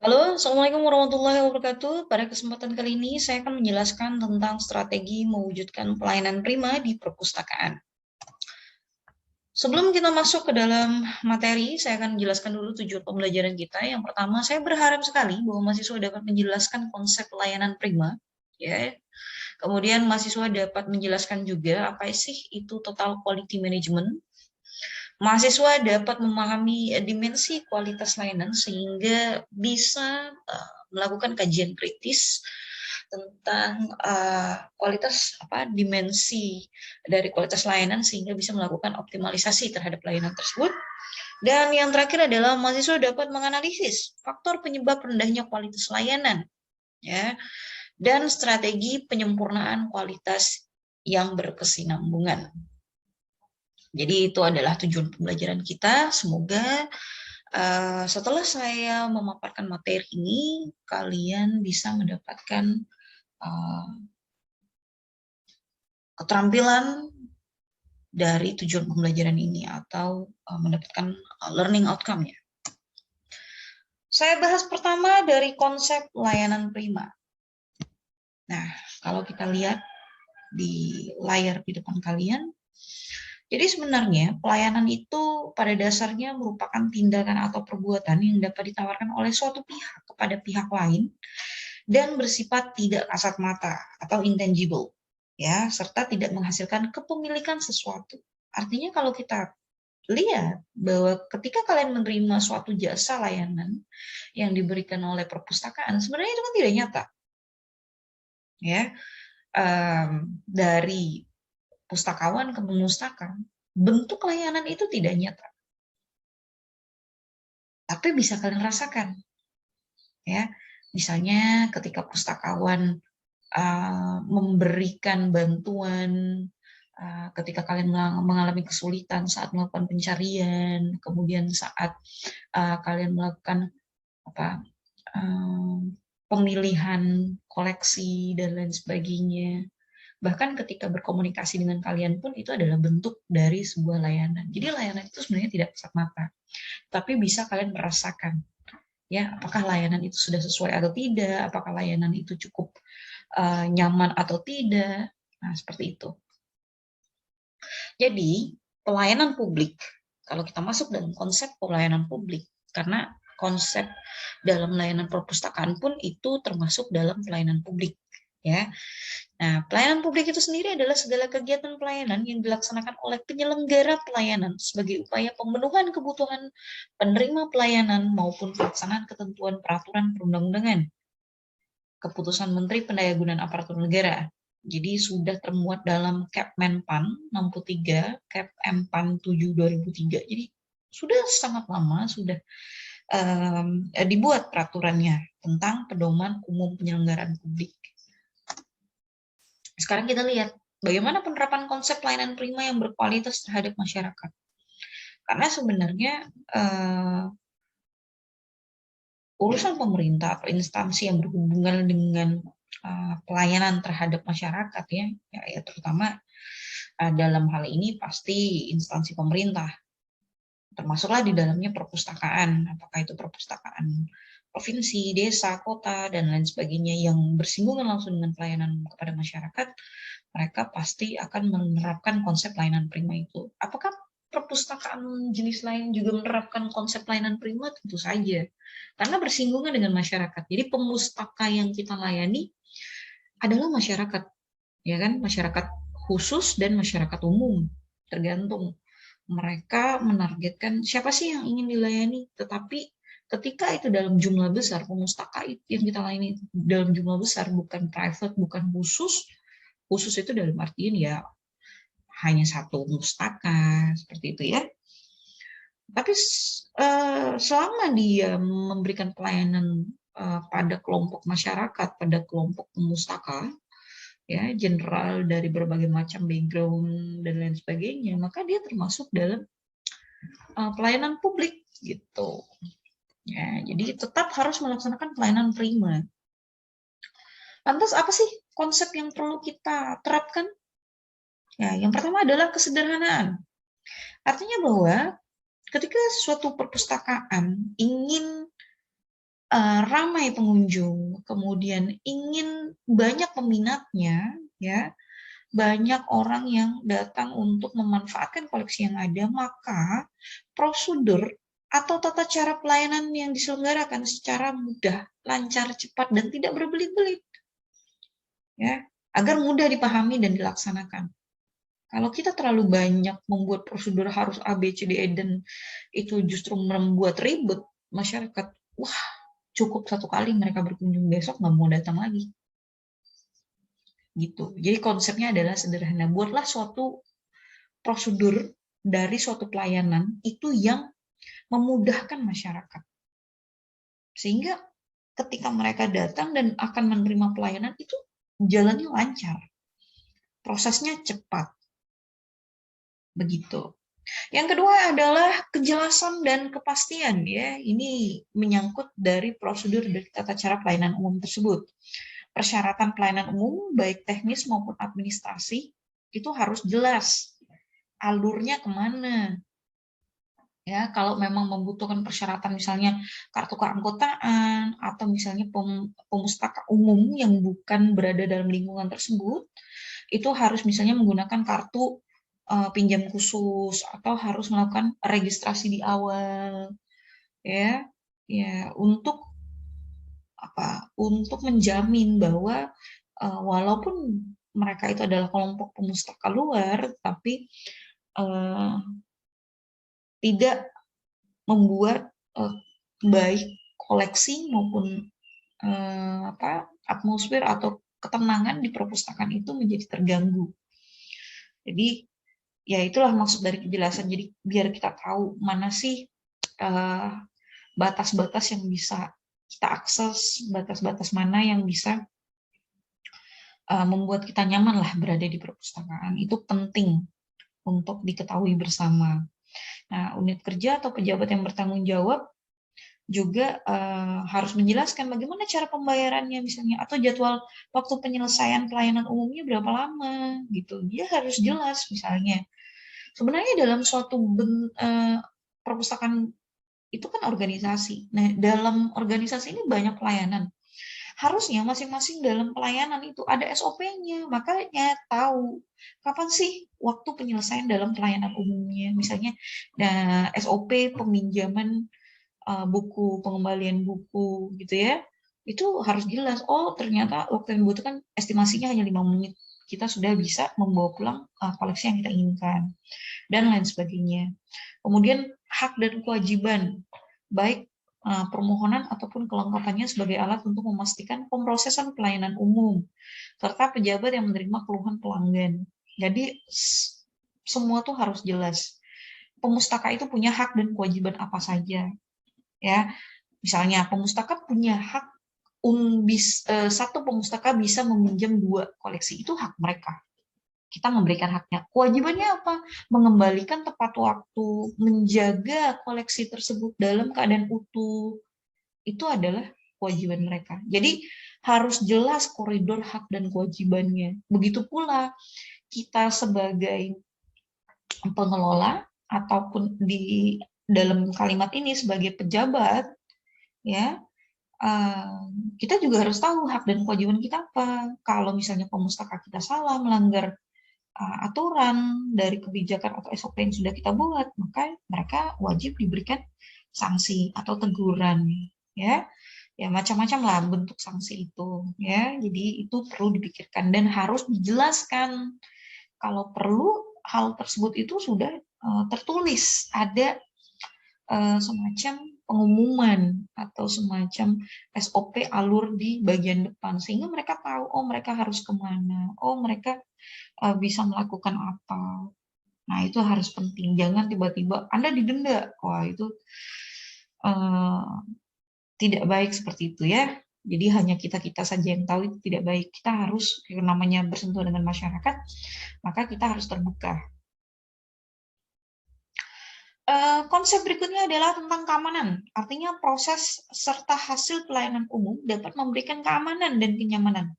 Halo, Assalamualaikum warahmatullahi wabarakatuh. Pada kesempatan kali ini, saya akan menjelaskan tentang strategi mewujudkan pelayanan prima di perpustakaan. Sebelum kita masuk ke dalam materi, saya akan menjelaskan dulu tujuan pembelajaran kita. Yang pertama, saya berharap sekali bahwa mahasiswa dapat menjelaskan konsep pelayanan prima. Ya. Kemudian mahasiswa dapat menjelaskan juga apa sih itu total quality management. Mahasiswa dapat memahami dimensi kualitas layanan sehingga bisa melakukan kajian kritis tentang kualitas dimensi dari kualitas layanan sehingga bisa melakukan optimalisasi terhadap layanan tersebut. Dan yang terakhir adalah mahasiswa dapat menganalisis faktor penyebab rendahnya kualitas layanan, ya, dan strategi penyempurnaan kualitas yang berkesinambungan. Jadi itu adalah tujuan pembelajaran kita. Semoga setelah saya memaparkan materi ini, kalian bisa mendapatkan keterampilan dari tujuan pembelajaran ini atau mendapatkan learning outcome-nya. Saya bahas pertama dari konsep layanan prima. Nah, kalau kita lihat di layar di depan kalian, jadi sebenarnya pelayanan itu pada dasarnya merupakan tindakan atau perbuatan yang dapat ditawarkan oleh suatu pihak kepada pihak lain dan bersifat tidak kasat mata atau intangible, ya, serta tidak menghasilkan kepemilikan sesuatu. Artinya kalau kita lihat bahwa ketika kalian menerima suatu jasa layanan yang diberikan oleh perpustakaan, sebenarnya itu kan tidak nyata, ya, dari pustakawan ke pemustaka, bentuk layanan itu tidak nyata, tapi bisa kalian rasakan, ya. Misalnya ketika pustakawan memberikan bantuan ketika kalian mengalami kesulitan saat melakukan pencarian, kemudian saat kalian melakukan pemilihan koleksi dan lain sebagainya. Bahkan ketika berkomunikasi dengan kalian pun itu adalah bentuk dari sebuah layanan. Jadi layanan itu sebenarnya tidak kasat mata, tapi bisa kalian merasakan, ya, apakah layanan itu sudah sesuai atau tidak, apakah layanan itu cukup nyaman atau tidak. Nah, seperti itu. Jadi, pelayanan publik, kalau kita masuk dalam konsep pelayanan publik, karena konsep dalam layanan perpustakaan pun itu termasuk dalam pelayanan publik, ya. Nah, pelayanan publik itu sendiri adalah segala kegiatan pelayanan yang dilaksanakan oleh penyelenggara pelayanan sebagai upaya pemenuhan kebutuhan penerima pelayanan maupun pelaksanaan ketentuan peraturan perundang-undangan, keputusan Menteri Pendayagunaan Aparatur Negara. Jadi sudah termuat dalam Kepmenpan 63, Kepempan 7 2003. Jadi sudah sangat lama sudah dibuat peraturannya tentang pedoman umum penyelenggaraan publik. Sekarang kita lihat bagaimana penerapan konsep pelayanan prima yang berkualitas terhadap masyarakat. Karena sebenarnya urusan pemerintah atau instansi yang berhubungan dengan pelayanan terhadap masyarakat, ya terutama dalam hal ini pasti instansi pemerintah, termasuklah di dalamnya perpustakaan, apakah itu perpustakaan provinsi, desa, kota, dan lain sebagainya yang bersinggungan langsung dengan pelayanan kepada masyarakat, mereka pasti akan menerapkan konsep pelayanan prima itu. Apakah perpustakaan jenis lain juga menerapkan konsep pelayanan prima? Tentu saja, karena bersinggungan dengan masyarakat. Jadi pemustaka yang kita layani adalah masyarakat, ya kan, masyarakat khusus dan masyarakat umum, tergantung mereka menargetkan siapa sih yang ingin dilayani. Tetapi ketika itu dalam jumlah besar, pemustaka yang kita layani dalam jumlah besar, bukan private, bukan khusus itu dalam artian ya hanya satu pustaka, seperti itu ya. Tapi selama dia memberikan pelayanan pada kelompok masyarakat, pada kelompok pemustaka, ya, general dari berbagai macam background dan lain sebagainya, maka dia termasuk dalam pelayanan publik gitu. Ya, jadi tetap harus melaksanakan pelayanan prima. Lantas apa sih konsep yang perlu kita terapkan? Ya, yang pertama adalah kesederhanaan. Artinya bahwa ketika suatu perpustakaan ingin ramai pengunjung, kemudian ingin banyak peminatnya, ya, banyak orang yang datang untuk memanfaatkan koleksi yang ada, maka prosedur atau tata cara pelayanan yang diselenggarakan secara mudah, lancar, cepat, dan tidak berbelit-belit, ya, agar mudah dipahami dan dilaksanakan. Kalau kita terlalu banyak membuat prosedur harus A, B, C, D, E, dan itu justru membuat ribet, masyarakat, wah, cukup satu kali mereka berkunjung, besok nggak mau datang lagi. Gitu. Jadi konsepnya adalah sederhana. Buatlah suatu prosedur dari suatu pelayanan itu yang memudahkan masyarakat. Sehingga ketika mereka datang dan akan menerima pelayanan itu jalannya lancar. Prosesnya cepat. Begitu. Yang kedua adalah kejelasan dan kepastian, ya. Ini menyangkut dari prosedur dari tata cara pelayanan umum tersebut. Persyaratan pelayanan umum baik teknis maupun administrasi itu harus jelas. Alurnya kemana? Ya, kalau memang membutuhkan persyaratan misalnya kartu keanggotaan atau misalnya pemustaka umum yang bukan berada dalam lingkungan tersebut, itu harus misalnya menggunakan kartu pinjam khusus atau harus melakukan registrasi di awal, ya, ya untuk apa? Untuk menjamin bahwa walaupun mereka itu adalah kelompok pemustaka luar, tapi tidak membuat baik koleksi maupun atmosfer atau ketenangan di perpustakaan itu menjadi terganggu. Jadi ya itulah maksud dari kejelasan. Jadi biar kita tahu mana sih batas-batas yang bisa kita akses, batas-batas mana yang bisa membuat kita nyaman lah berada di perpustakaan. Itu penting untuk diketahui bersama. Nah, unit kerja atau pejabat yang bertanggung jawab juga harus menjelaskan bagaimana cara pembayarannya misalnya, atau jadwal waktu penyelesaian pelayanan umumnya berapa lama gitu. Dia harus jelas misalnya. Sebenarnya dalam suatu perpustakaan itu kan organisasi. Nah, dalam organisasi ini banyak pelayanan. Harusnya masing-masing dalam pelayanan itu ada SOP-nya, makanya tahu kapan sih waktu penyelesaian dalam pelayanan umumnya. Misalnya SOP peminjaman buku, pengembalian buku gitu ya, itu harus jelas. Oh, ternyata waktu yang dibutuhkan estimasinya hanya 5 menit. Kita sudah bisa membawa pulang koleksi yang kita inginkan, dan lain sebagainya. Kemudian hak dan kewajiban, baik permohonan ataupun kelengkapannya sebagai alat untuk memastikan pemrosesan pelayanan umum, serta pejabat yang menerima keluhan pelanggan. Jadi semua tuh harus jelas. Pemustaka itu punya hak dan kewajiban apa saja, ya. Misalnya pemustaka punya hak satu pemustaka bisa meminjam 2 koleksi, itu hak mereka. Kita memberikan haknya. Kewajibannya apa? Mengembalikan tepat waktu, menjaga koleksi tersebut dalam keadaan utuh. Itu adalah kewajiban mereka. Jadi harus jelas koridor hak dan kewajibannya. Begitu pula kita sebagai pengelola ataupun di dalam kalimat ini sebagai pejabat, ya, kita juga harus tahu hak dan kewajiban kita apa. Kalau misalnya pemustaka kita salah, melanggar aturan dari kebijakan atau SOP yang sudah kita buat, maka mereka wajib diberikan sanksi atau teguran, ya. Ya macam-macam lah bentuk sanksi itu, ya. Jadi itu perlu dipikirkan dan harus dijelaskan. Kalau perlu hal tersebut itu sudah tertulis, ada semacam pengumuman atau semacam SOP alur di bagian depan, sehingga mereka tahu, oh mereka harus kemana, oh mereka bisa melakukan apa. Nah itu harus penting, jangan tiba-tiba Anda didenda, wah itu tidak baik seperti itu ya. Jadi hanya kita saja yang tahu, itu tidak baik. Kita harus, namanya bersentuhan dengan masyarakat, maka kita harus terbuka. Konsep berikutnya adalah tentang keamanan. Artinya proses serta hasil pelayanan umum dapat memberikan keamanan dan kenyamanan.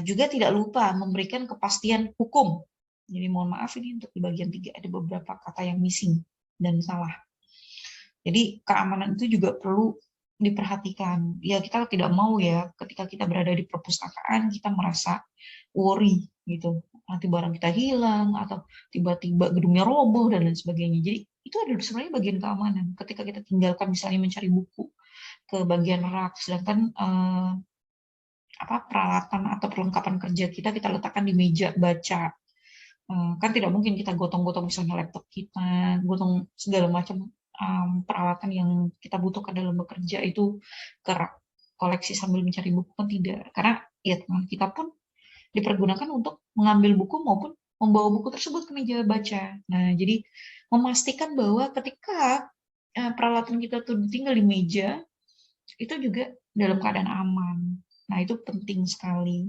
Juga tidak lupa memberikan kepastian hukum. Jadi mohon maaf ini untuk di bagian 3 ada beberapa kata yang missing dan salah. Jadi keamanan itu juga perlu diperhatikan. Ya kita tidak mau ya ketika kita berada di perpustakaan kita merasa worry gitu. Nanti barang kita hilang atau tiba-tiba gedungnya roboh dan lain sebagainya. Jadi itu adalah sebenarnya bagian keamanan. Ketika kita tinggalkan misalnya mencari buku ke bagian rak, sedangkan peralatan atau perlengkapan kerja kita letakkan di meja baca. Kan tidak mungkin kita gotong-gotong misalnya laptop kita, gotong segala macam peralatan yang kita butuhkan dalam bekerja itu ke rak koleksi sambil mencari buku, kan tidak. Karena ya teman kita pun dipergunakan untuk mengambil buku maupun membawa buku tersebut ke meja baca. Nah, jadi memastikan bahwa ketika peralatan kita tuh tinggal di meja, itu juga dalam keadaan aman. Nah, itu penting sekali.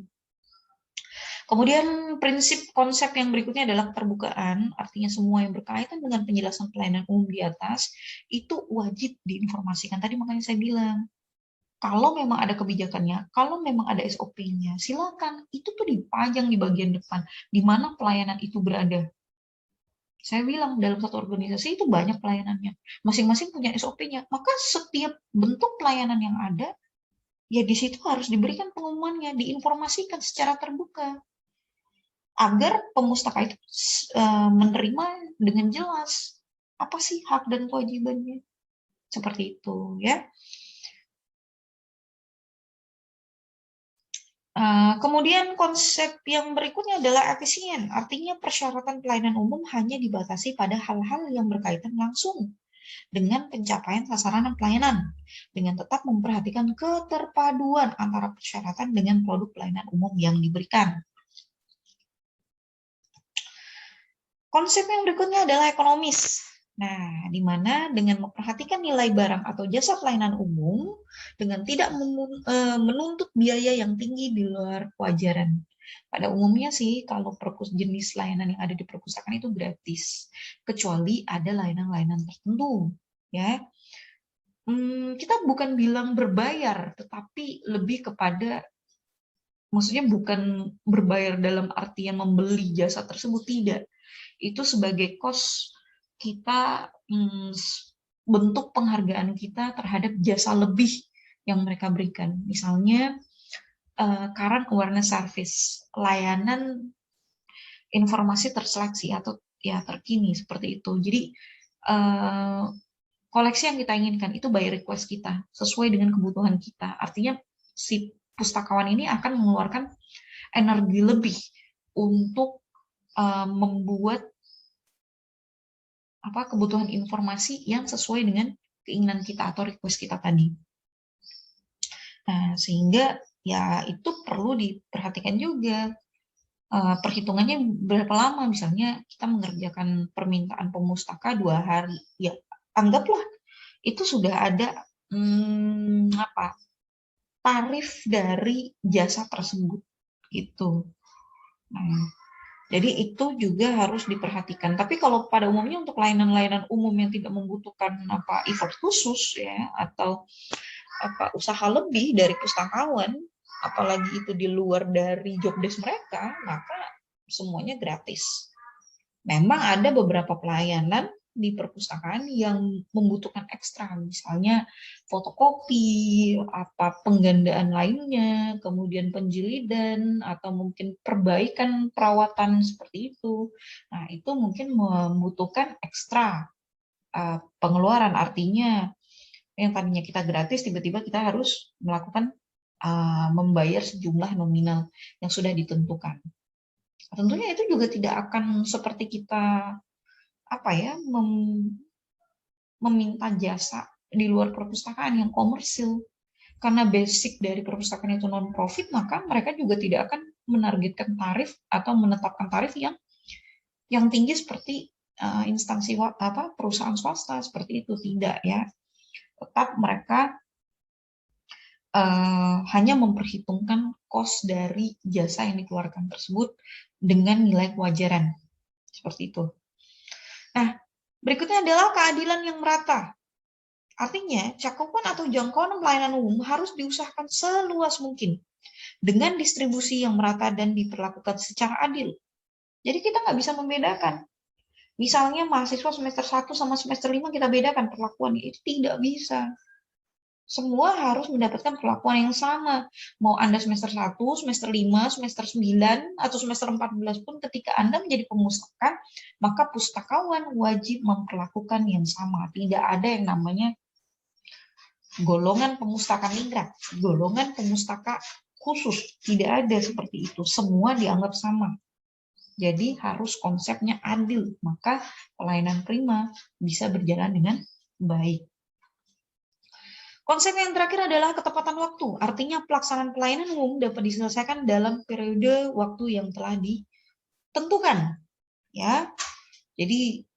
Kemudian prinsip konsep yang berikutnya adalah keterbukaan, artinya semua yang berkaitan dengan penjelasan pelayanan umum di atas itu wajib diinformasikan. Tadi makanya saya bilang, kalau memang ada kebijakannya, kalau memang ada SOP-nya, silakan itu tuh dipajang di bagian depan, di mana pelayanan itu berada. Saya bilang dalam satu organisasi itu banyak pelayanannya, masing-masing punya SOP-nya, maka setiap bentuk pelayanan yang ada, ya di situ harus diberikan pengumumannya, diinformasikan secara terbuka agar pemustaka itu menerima dengan jelas apa sih hak dan kewajibannya, seperti itu ya. Kemudian konsep yang berikutnya adalah efisien, artinya persyaratan pelayanan umum hanya dibatasi pada hal-hal yang berkaitan langsung dengan pencapaian sasaran pelayanan, dengan tetap memperhatikan keterpaduan antara persyaratan dengan produk pelayanan umum yang diberikan. Konsep yang berikutnya adalah ekonomis. Nah, di mana dengan memperhatikan nilai barang atau jasa pelayanan umum dengan tidak menuntut biaya yang tinggi di luar kewajaran. Pada umumnya sih, kalau jenis layanan yang ada di perpustakaan itu gratis, kecuali ada layanan-layanan tertentu, ya. Kita bukan bilang berbayar, tetapi lebih kepada, maksudnya bukan berbayar dalam artian membeli jasa tersebut, tidak. Itu sebagai cost kita, bentuk penghargaan kita terhadap jasa lebih yang mereka berikan. Misalnya current awareness service, layanan informasi terseleksi atau ya terkini seperti itu. Jadi koleksi yang kita inginkan itu by request kita sesuai dengan kebutuhan kita. Artinya si pustakawan ini akan mengeluarkan energi lebih untuk membuat kebutuhan informasi yang sesuai dengan keinginan kita atau request kita tadi. Nah, sehingga ya itu perlu diperhatikan juga. Perhitungannya berapa lama, misalnya kita mengerjakan permintaan pemustaka 2 hari, ya anggaplah itu sudah ada tarif dari jasa tersebut gitu. Nah, jadi itu juga harus diperhatikan. Tapi kalau pada umumnya untuk layanan-layanan umum yang tidak membutuhkan effort khusus ya, atau usaha lebih dari pustakawan, apalagi itu di luar dari job desk mereka, maka semuanya gratis. Memang ada beberapa pelayanan di perpustakaan yang membutuhkan ekstra, misalnya fotokopi, penggandaan lainnya, kemudian penjilidan, atau mungkin perbaikan perawatan seperti itu. Nah, itu mungkin membutuhkan ekstra pengeluaran, artinya yang tadinya kita gratis, tiba-tiba kita harus melakukan membayar sejumlah nominal yang sudah ditentukan. Tentunya itu juga tidak akan seperti kita meminta jasa di luar perpustakaan yang komersil. Karena basic dari perpustakaan itu non-profit, maka mereka juga tidak akan menargetkan tarif atau menetapkan tarif yang tinggi seperti instansi perusahaan swasta seperti itu, tidak ya. Tetap mereka hanya memperhitungkan cost dari jasa yang dikeluarkan tersebut dengan nilai kewajaran seperti itu. Nah, berikutnya adalah keadilan yang merata. Artinya, cakupan atau jangkauan pelayanan umum harus diusahakan seluas mungkin dengan distribusi yang merata dan diperlakukan secara adil. Jadi kita nggak bisa membedakan. Misalnya mahasiswa semester 1 sama semester 5 kita bedakan perlakuannya, itu tidak bisa. Semua harus mendapatkan perlakuan yang sama. Mau Anda semester 1, semester 5, semester 9, atau semester 14 pun ketika Anda menjadi pemustaka, maka pustakawan wajib memperlakukan yang sama. Tidak ada yang namanya golongan pemustaka ningrat, golongan pemustaka khusus. Tidak ada seperti itu. Semua dianggap sama. Jadi harus konsepnya adil. Maka pelayanan prima bisa berjalan dengan baik. Konsep yang terakhir adalah ketepatan waktu. Artinya pelaksanaan pelayanan umum dapat diselesaikan dalam periode waktu yang telah ditentukan. Ya, jadi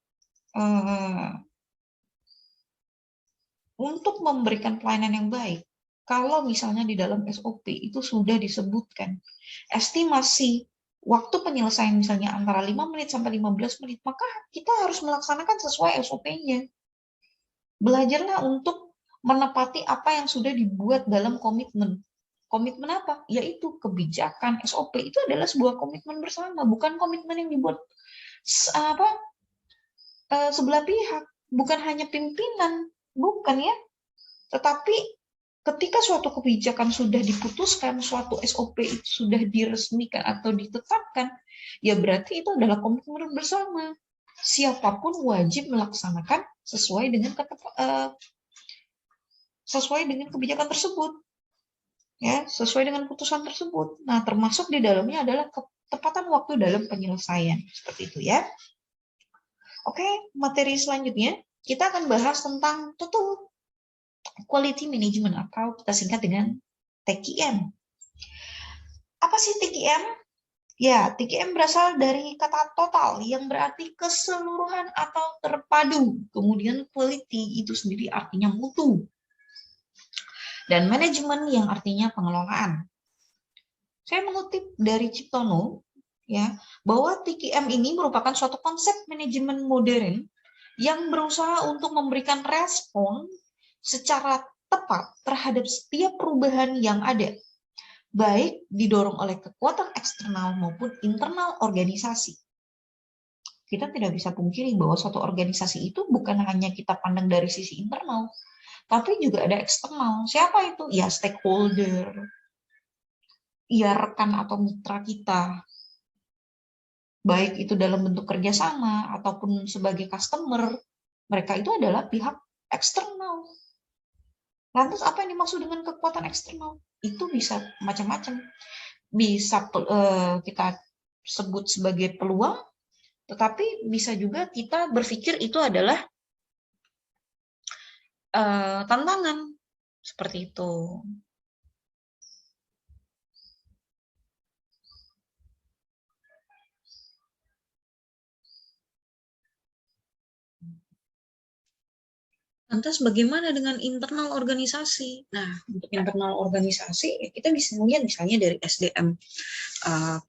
untuk memberikan pelayanan yang baik, kalau misalnya di dalam SOP itu sudah disebutkan estimasi waktu penyelesaian misalnya antara 5 menit sampai 15 menit, maka kita harus melaksanakan sesuai SOP-nya. Belajarlah untuk menepati apa yang sudah dibuat dalam komitmen. Komitmen apa? Yaitu kebijakan SOP itu adalah sebuah komitmen bersama, bukan komitmen yang dibuat sebelah pihak, bukan hanya pimpinan, bukan ya. Tetapi ketika suatu kebijakan sudah diputuskan, suatu SOP itu sudah diresmikan atau ditetapkan, ya berarti itu adalah komitmen bersama. Siapapun wajib melaksanakan sesuai dengan kebijakan tersebut, ya, sesuai dengan putusan tersebut. Nah, termasuk di dalamnya adalah ketepatan waktu dalam penyelesaian, seperti itu ya. Oke, materi selanjutnya kita akan bahas tentang total quality management atau kita singkat dengan TQM. Apa sih TQM? Ya, TQM berasal dari kata total yang berarti keseluruhan atau terpadu. Kemudian quality itu sendiri artinya mutu. Dan manajemen yang artinya pengelolaan. Saya mengutip dari Ciptono ya, bahwa TQM ini merupakan suatu konsep manajemen modern yang berusaha untuk memberikan respon secara tepat terhadap setiap perubahan yang ada, baik didorong oleh kekuatan eksternal maupun internal organisasi. Kita tidak bisa pungkiri bahwa suatu organisasi itu bukan hanya kita pandang dari sisi internal, tapi juga ada eksternal. Siapa itu? Ya stakeholder, ya rekan atau mitra kita, baik itu dalam bentuk kerjasama ataupun sebagai customer, mereka itu adalah pihak eksternal. Lantas apa yang dimaksud dengan kekuatan eksternal? Itu bisa macam-macam. Bisa kita sebut sebagai peluang, tetapi bisa juga kita berpikir itu adalah tantangan, seperti itu. Lantas bagaimana dengan internal organisasi? Nah, untuk internal organisasi kita bisa melihat misalnya dari SDM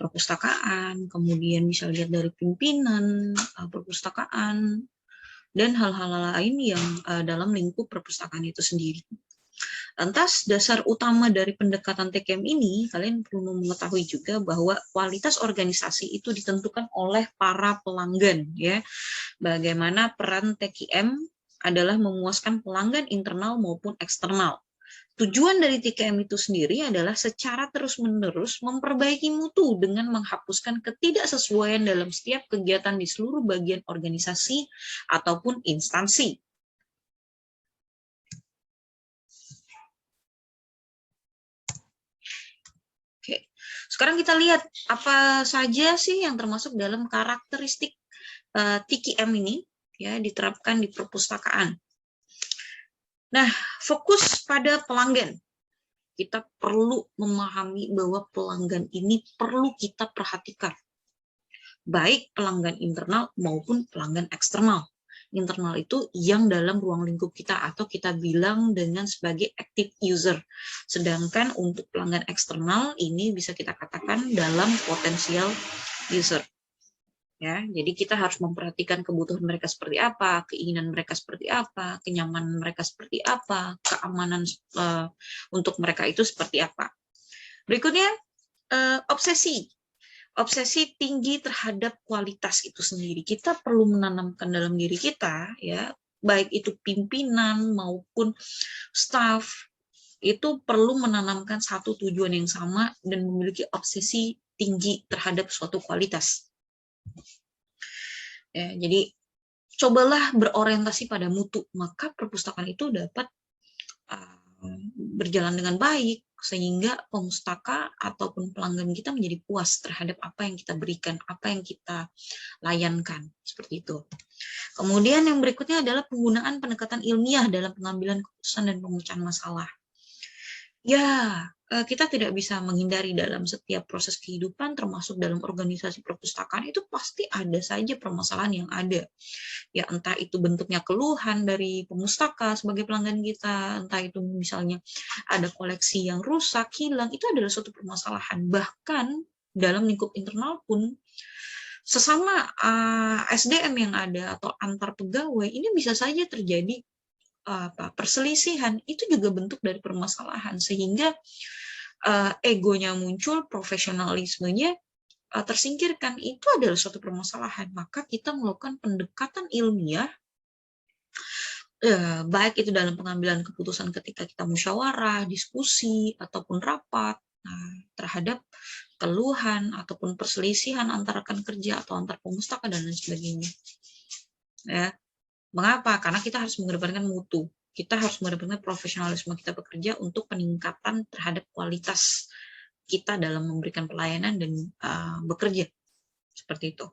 perpustakaan, kemudian bisa lihat dari pimpinan perpustakaan, dan hal-hal lain yang dalam lingkup perpustakaan itu sendiri. Lantas dasar utama dari pendekatan TQM ini, kalian perlu mengetahui juga bahwa kualitas organisasi itu ditentukan oleh para pelanggan, ya. Bagaimana peran TQM adalah memuaskan pelanggan internal maupun eksternal. Tujuan dari TQM itu sendiri adalah secara terus-menerus memperbaiki mutu dengan menghapuskan ketidaksesuaian dalam setiap kegiatan di seluruh bagian organisasi ataupun instansi. Oke, sekarang kita lihat apa saja sih yang termasuk dalam karakteristik TQM ini, ya, diterapkan di perpustakaan. Nah, fokus pada pelanggan. Kita perlu memahami bahwa pelanggan ini perlu kita perhatikan. Baik pelanggan internal maupun pelanggan eksternal. Internal itu yang dalam ruang lingkup kita atau kita bilang dengan sebagai active user. Sedangkan untuk pelanggan eksternal ini bisa kita katakan dalam potensial user. Ya, jadi kita harus memperhatikan kebutuhan mereka seperti apa, keinginan mereka seperti apa, kenyamanan mereka seperti apa, keamanan untuk mereka itu seperti apa. Berikutnya, obsesi. Obsesi tinggi terhadap kualitas itu sendiri. Kita perlu menanamkan dalam diri kita, ya, baik itu pimpinan maupun staf, itu perlu menanamkan satu tujuan yang sama dan memiliki obsesi tinggi terhadap suatu kualitas. Ya, jadi cobalah berorientasi pada mutu, maka perpustakaan itu dapat berjalan dengan baik, sehingga pemustaka ataupun pelanggan kita menjadi puas terhadap apa yang kita berikan, apa yang kita layankan, seperti itu. Kemudian yang berikutnya adalah penggunaan pendekatan ilmiah dalam pengambilan keputusan dan pemecahan masalah. Ya, kita tidak bisa menghindari dalam setiap proses kehidupan, termasuk dalam organisasi perpustakaan, itu pasti ada saja permasalahan yang ada. Ya, entah itu bentuknya keluhan dari pemustaka sebagai pelanggan kita, entah itu misalnya ada koleksi yang rusak, hilang, itu adalah suatu permasalahan. Bahkan dalam lingkup internal pun, sesama SDM yang ada atau antar pegawai, ini bisa saja terjadi perselisihan. Itu juga bentuk dari permasalahan, sehingga egonya muncul, profesionalismenya tersingkirkan. Itu adalah suatu permasalahan. Maka kita melakukan pendekatan ilmiah, baik itu dalam pengambilan keputusan ketika kita musyawarah, diskusi, ataupun rapat, terhadap keluhan ataupun perselisihan antara rekan kerja atau antar pemustaka dan lain sebagainya. Ya. Mengapa? Karena kita harus mengedepankan mutu. Kita harus mengedepankan profesionalisme kita bekerja untuk peningkatan terhadap kualitas kita dalam memberikan pelayanan dan bekerja. Seperti itu.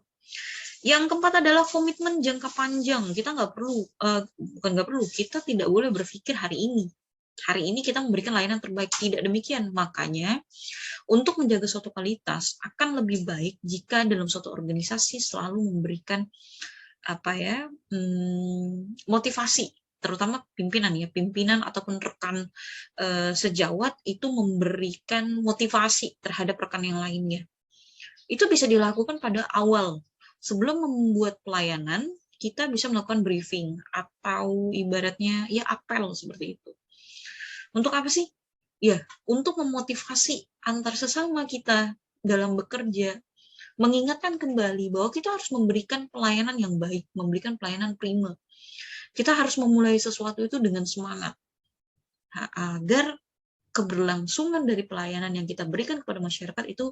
Yang keempat adalah komitmen jangka panjang. Kita kita tidak boleh berpikir hari ini. Hari ini kita memberikan layanan terbaik, tidak demikian. Makanya, untuk menjaga suatu kualitas akan lebih baik jika dalam suatu organisasi selalu memberikan motivasi, terutama pimpinan ataupun rekan sejawat itu memberikan motivasi terhadap rekan yang lainnya. Itu bisa dilakukan pada awal. Sebelum membuat pelayanan, kita bisa melakukan briefing atau ibaratnya ya apel seperti itu. Untuk apa sih? Ya, untuk memotivasi antar sesama kita dalam bekerja, mengingatkan kembali bahwa kita harus memberikan pelayanan yang baik, memberikan pelayanan prima. Kita harus memulai sesuatu itu dengan semangat, agar keberlangsungan dari pelayanan yang kita berikan kepada masyarakat itu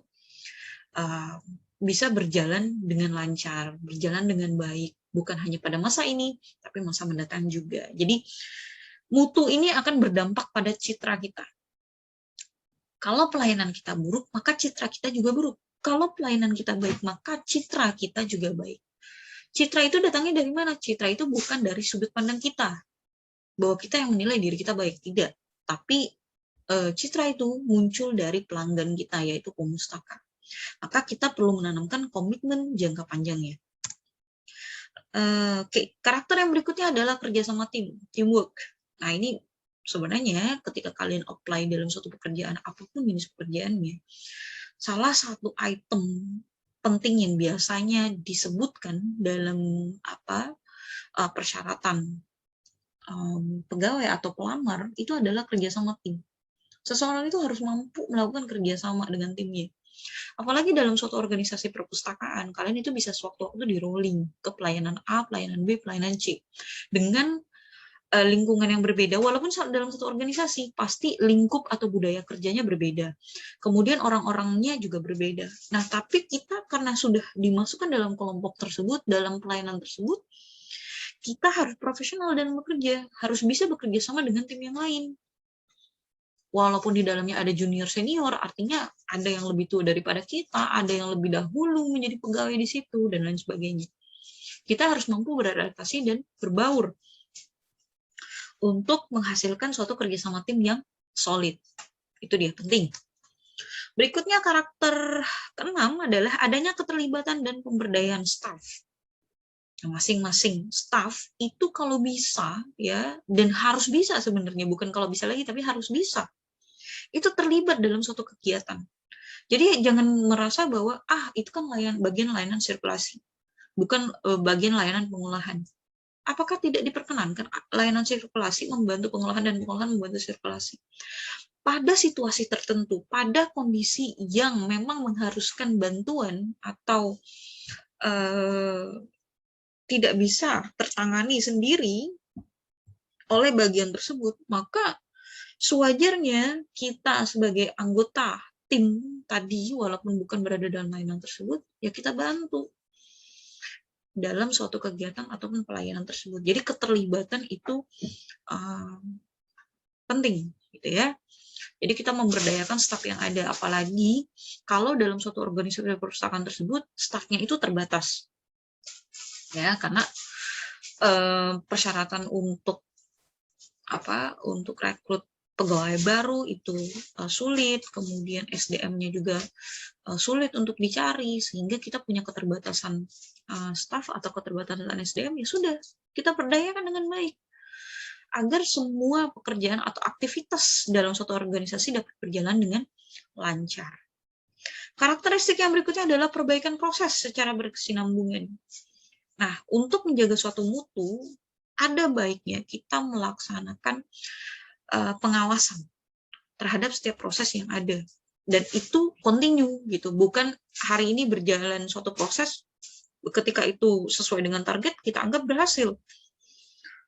bisa berjalan dengan lancar, berjalan dengan baik, bukan hanya pada masa ini, tapi masa mendatang juga. Jadi, mutu ini akan berdampak pada citra kita. Kalau pelayanan kita buruk, maka citra kita juga buruk. Kalau pelayanan kita baik, maka citra kita juga baik. Citra itu datangnya dari mana? Citra itu bukan dari sudut pandang kita, bahwa kita yang menilai diri kita baik, tidak. Tapi citra itu muncul dari pelanggan kita, yaitu pemustaka. Maka kita perlu menanamkan komitmen jangka panjangnya. Karakter yang berikutnya adalah kerjasama teamwork. Nah, ini sebenarnya ketika kalian apply dalam suatu pekerjaan, apapun jenis pekerjaannya, salah satu item penting yang biasanya disebutkan dalam persyaratan pegawai atau pelamar itu adalah kerjasama tim. Seseorang itu harus mampu melakukan kerjasama dengan timnya. Apalagi dalam suatu organisasi perpustakaan, kalian itu bisa sewaktu-waktu di rolling ke pelayanan A, pelayanan B, pelayanan C. Dengan lingkungan yang berbeda, walaupun dalam satu organisasi, pasti lingkup atau budaya kerjanya berbeda. Kemudian orang-orangnya juga berbeda. Nah, tapi kita karena sudah dimasukkan dalam kelompok tersebut, dalam pelayanan tersebut, kita harus profesional dalam bekerja, harus bisa bekerja sama dengan tim yang lain. Walaupun di dalamnya ada junior senior, artinya ada yang lebih tua daripada kita, ada yang lebih dahulu menjadi pegawai di situ, dan lain sebagainya. Kita harus mampu beradaptasi dan berbaur untuk menghasilkan suatu kerjasama tim yang solid. Itu dia, penting. Berikutnya, karakter keenam adalah adanya keterlibatan dan pemberdayaan staf. Masing-masing staf itu kalau bisa, ya, dan harus bisa sebenarnya, bukan kalau bisa lagi, tapi harus bisa, itu terlibat dalam suatu kegiatan. Jadi jangan merasa bahwa itu kan bagian layanan sirkulasi, bukan bagian layanan pengolahan. Apakah tidak diperkenankan layanan sirkulasi membantu pengolahan dan pengolahan membantu sirkulasi? Pada situasi tertentu, pada kondisi yang memang mengharuskan bantuan atau tidak bisa tertangani sendiri oleh bagian tersebut, maka Sewajarnya kita sebagai anggota tim tadi, walaupun bukan berada dalam layanan tersebut, ya kita bantu dalam suatu kegiatan ataupun pelayanan tersebut. Jadi keterlibatan itu penting, gitu ya. Jadi kita memberdayakan staf yang ada, apalagi kalau dalam suatu organisasi perpustakaan tersebut stafnya itu terbatas, ya, karena persyaratan untuk rekrut pegawai baru itu sulit, kemudian SDM-nya juga sulit untuk dicari, sehingga kita punya keterbatasan staf atau keterbatasan SDM, ya sudah, kita berdayakan dengan baik agar semua pekerjaan atau aktivitas dalam suatu organisasi dapat berjalan dengan lancar. Karakteristik yang berikutnya adalah perbaikan proses secara berkesinambungan. Nah, untuk menjaga suatu mutu, ada baiknya kita melaksanakan pengawasan terhadap setiap proses yang ada, dan itu continue gitu, bukan hari ini berjalan suatu proses, ketika itu sesuai dengan target kita anggap berhasil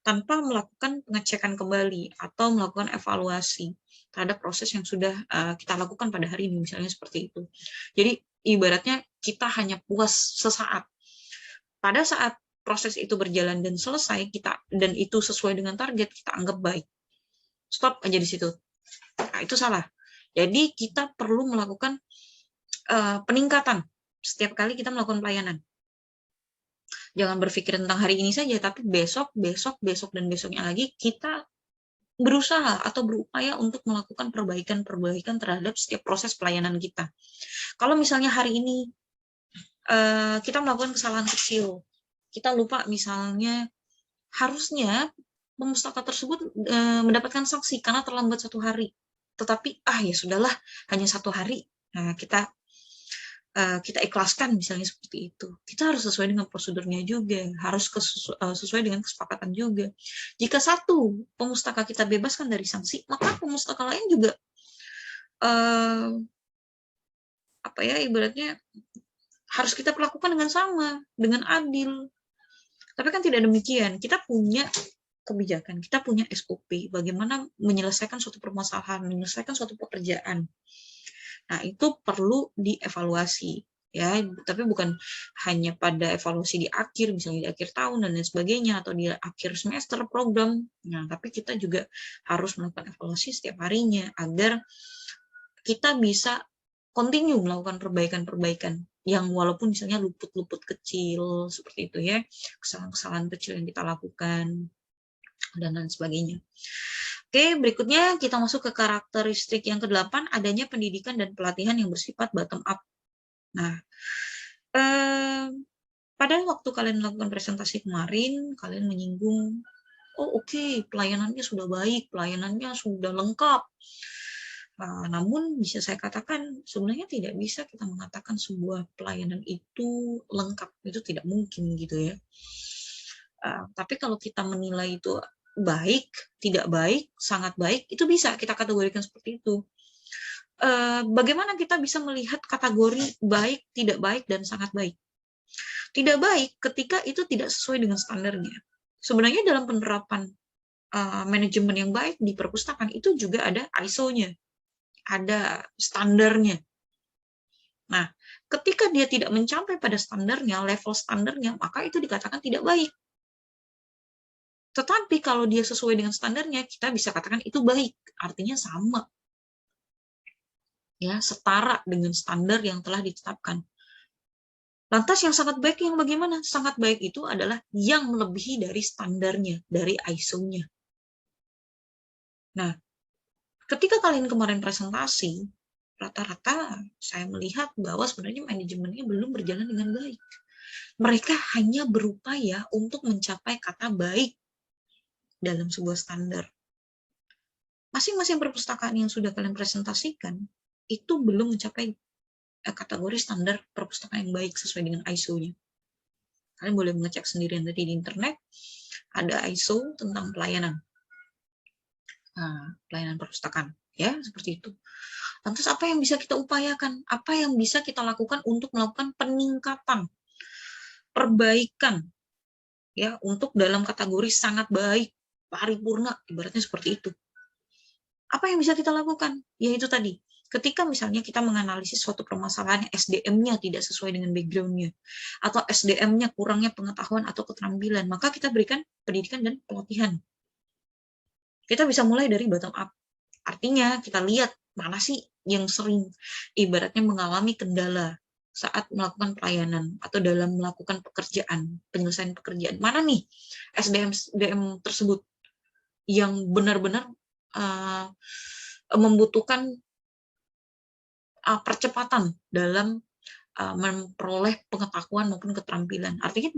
tanpa melakukan pengecekan kembali atau melakukan evaluasi terhadap proses yang sudah kita lakukan pada hari ini, misalnya seperti itu. Jadi ibaratnya kita hanya puas sesaat. Pada saat proses itu berjalan dan selesai, dan itu sesuai dengan target, kita anggap baik. Stop aja di situ. Nah, itu salah. Jadi kita perlu melakukan peningkatan setiap kali kita melakukan pelayanan. Jangan berpikir tentang hari ini saja, tapi besok, dan besoknya lagi kita berusaha atau berupaya untuk melakukan perbaikan terhadap setiap proses pelayanan kita. Kalau misalnya hari ini kita melakukan kesalahan kecil, kita lupa misalnya harusnya pemustaka tersebut mendapatkan sanksi karena terlambat 1 hari, tetapi ya sudahlah, hanya 1 hari, nah kita ikhlaskan misalnya seperti itu. Kita harus sesuai dengan prosedurnya juga, harus sesuai dengan kesepakatan juga. Jika satu pemustaka kita bebaskan dari sanksi, maka pemustaka lain juga ibaratnya harus kita perlakukan dengan sama, dengan adil. Tapi kan tidak demikian. Kita punya kebijakan, kita punya SOP, bagaimana menyelesaikan suatu permasalahan, menyelesaikan suatu pekerjaan. Nah, itu perlu dievaluasi, ya, tapi bukan hanya pada evaluasi di akhir, misalnya di akhir tahun dan lain sebagainya, atau di akhir semester program. Nah, tapi kita juga harus melakukan evaluasi setiap harinya agar kita bisa continue melakukan perbaikan-perbaikan yang walaupun misalnya luput-luput kecil seperti itu, ya, kesalahan-kesalahan kecil yang kita lakukan dan lain sebagainya. Oke, berikutnya kita masuk ke karakteristik yang ke-8, adanya pendidikan dan pelatihan yang bersifat bottom up. Nah, pada waktu kalian melakukan presentasi kemarin, kalian menyinggung, oke, pelayanannya sudah baik, pelayanannya sudah lengkap. Namun bisa saya katakan, sebenarnya tidak bisa kita mengatakan sebuah pelayanan itu lengkap, itu tidak mungkin gitu ya. Tapi kalau kita menilai itu baik, tidak baik, sangat baik, itu bisa kita kategorikan seperti itu. Bagaimana kita bisa melihat kategori baik, tidak baik, dan sangat baik? Tidak baik ketika itu tidak sesuai dengan standarnya. Sebenarnya dalam penerapan manajemen yang baik di perpustakaan itu juga ada ISO-nya, ada standarnya. Nah, ketika dia tidak mencapai pada standarnya, level standarnya, maka itu dikatakan tidak baik. Tetapi kalau dia sesuai dengan standarnya, kita bisa katakan itu baik, artinya sama. Ya, setara dengan standar yang telah ditetapkan. Lantas yang sangat baik yang bagaimana? Sangat baik itu adalah yang melebihi dari standarnya, dari ISO-nya. Nah, ketika kalian kemarin presentasi, rata-rata saya melihat bahwa sebenarnya manajemennya belum berjalan dengan baik. Mereka hanya berupaya untuk mencapai kata baik dalam sebuah standar. Masing-masing perpustakaan yang sudah kalian presentasikan itu belum mencapai kategori standar perpustakaan yang baik sesuai dengan ISO-nya. Kalian boleh mengecek sendirian tadi di internet, ada ISO tentang pelayanan. Pelayanan perpustakaan, ya, seperti itu. Lantas apa yang bisa kita upayakan? Apa yang bisa kita lakukan untuk melakukan peningkatan, perbaikan, ya, untuk dalam kategori sangat baik, paripurna, ibaratnya seperti itu. Apa yang bisa kita lakukan? Yaitu tadi, ketika misalnya kita menganalisis suatu permasalahan SDM-nya tidak sesuai dengan background-nya, atau SDM-nya kurangnya pengetahuan atau keterampilan, maka kita berikan pendidikan dan pelatihan. Kita bisa mulai dari bottom up. Artinya kita lihat mana sih yang sering ibaratnya mengalami kendala saat melakukan pelayanan atau dalam melakukan pekerjaan, penyelesaian pekerjaan. Mana nih SDM tersebut yang benar-benar membutuhkan percepatan dalam memperoleh pengetahuan maupun keterampilan. Artinya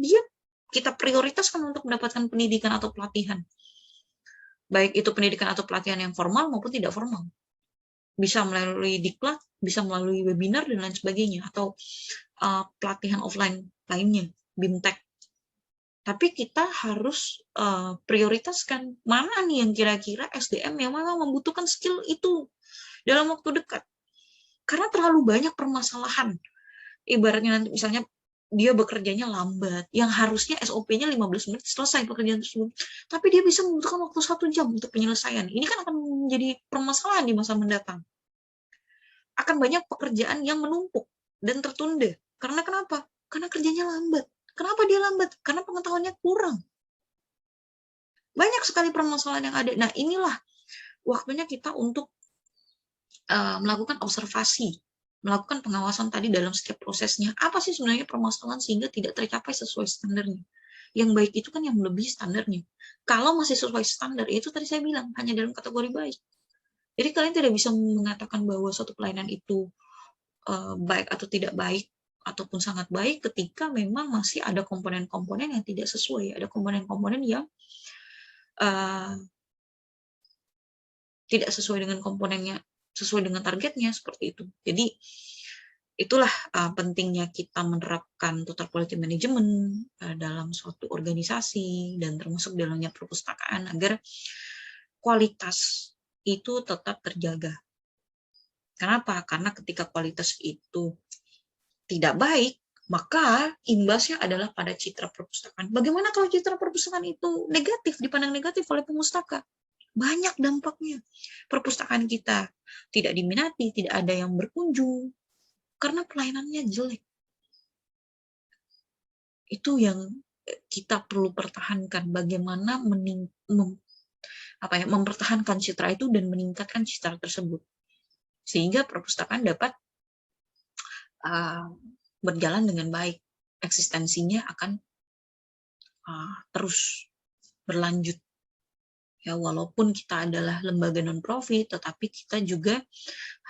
kita prioritaskan untuk mendapatkan pendidikan atau pelatihan. Baik itu pendidikan atau pelatihan yang formal maupun tidak formal. Bisa melalui diklat, bisa melalui webinar, dan lain sebagainya. Atau pelatihan offline lainnya, BIMTEK. Tapi kita harus prioritaskan mana nih yang kira-kira SDM yang memang membutuhkan skill itu dalam waktu dekat. Karena terlalu banyak permasalahan. Ibaratnya nanti misalnya dia bekerjanya lambat, yang harusnya SOP-nya 15 menit selesai pekerjaan tersebut, tapi dia bisa membutuhkan waktu 1 jam untuk penyelesaian. Ini kan akan menjadi permasalahan di masa mendatang. Akan banyak pekerjaan yang menumpuk dan tertunda. Karena kenapa? Karena kerjanya lambat. Kenapa dia lambat? Karena pengetahuannya kurang. Banyak sekali permasalahan yang ada. Nah, inilah waktunya kita untuk melakukan observasi, melakukan pengawasan tadi dalam setiap prosesnya. Apa sih sebenarnya permasalahan sehingga tidak tercapai sesuai standarnya? Yang baik itu kan yang melebihi standarnya. Kalau masih sesuai standar, itu tadi saya bilang, hanya dalam kategori baik. Jadi kalian tidak bisa mengatakan bahwa suatu pelayanan itu baik atau tidak baik, ataupun sangat baik ketika memang masih ada komponen-komponen yang tidak sesuai. Ada komponen-komponen yang tidak sesuai dengan komponennya, sesuai dengan targetnya, seperti itu. Jadi itulah pentingnya kita menerapkan total quality management dalam suatu organisasi dan termasuk dalamnya perpustakaan agar kualitas itu tetap terjaga. Kenapa? Karena ketika kualitas itu tidak baik, maka imbasnya adalah pada citra perpustakaan. Bagaimana kalau citra perpustakaan itu negatif, dipandang negatif oleh pemustaka? Banyak dampaknya. Perpustakaan kita tidak diminati, tidak ada yang berkunjung, karena pelayanannya jelek. Itu yang kita perlu pertahankan, bagaimana mempertahankan citra itu dan meningkatkan citra tersebut. Sehingga perpustakaan dapat berjalan dengan baik. Eksistensinya akan terus berlanjut. Ya, walaupun kita adalah lembaga non-profit, tetapi kita juga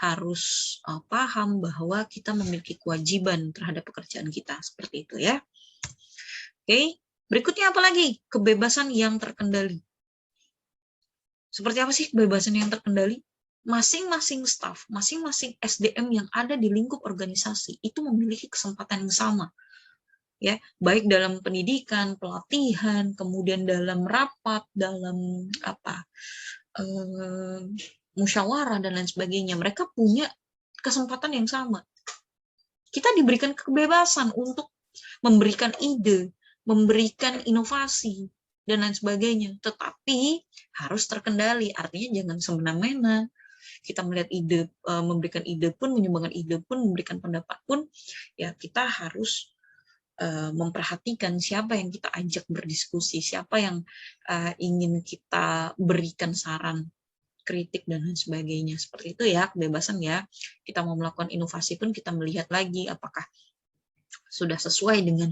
harus paham bahwa kita memiliki kewajiban terhadap pekerjaan kita, seperti itu ya. Oke, berikutnya apa lagi? Kebebasan yang terkendali. Seperti apa sih kebebasan yang terkendali? Masing-masing staf, masing-masing SDM yang ada di lingkup organisasi itu memiliki kesempatan yang sama. Ya, baik dalam pendidikan, pelatihan, kemudian dalam rapat, dalam musyawarah dan lain sebagainya. Mereka punya kesempatan yang sama. Kita diberikan kebebasan untuk memberikan ide, memberikan inovasi dan lain sebagainya. Tetapi harus terkendali. Artinya jangan semena-mena. Kita melihat ide, memberikan ide pun, menyumbangkan ide pun, memberikan pendapat pun, ya kita harus memperhatikan siapa yang kita ajak berdiskusi, siapa yang ingin kita berikan saran, kritik, dan lain sebagainya. Seperti itu ya, kebebasan ya. Kita mau melakukan inovasi pun kita melihat lagi apakah sudah sesuai dengan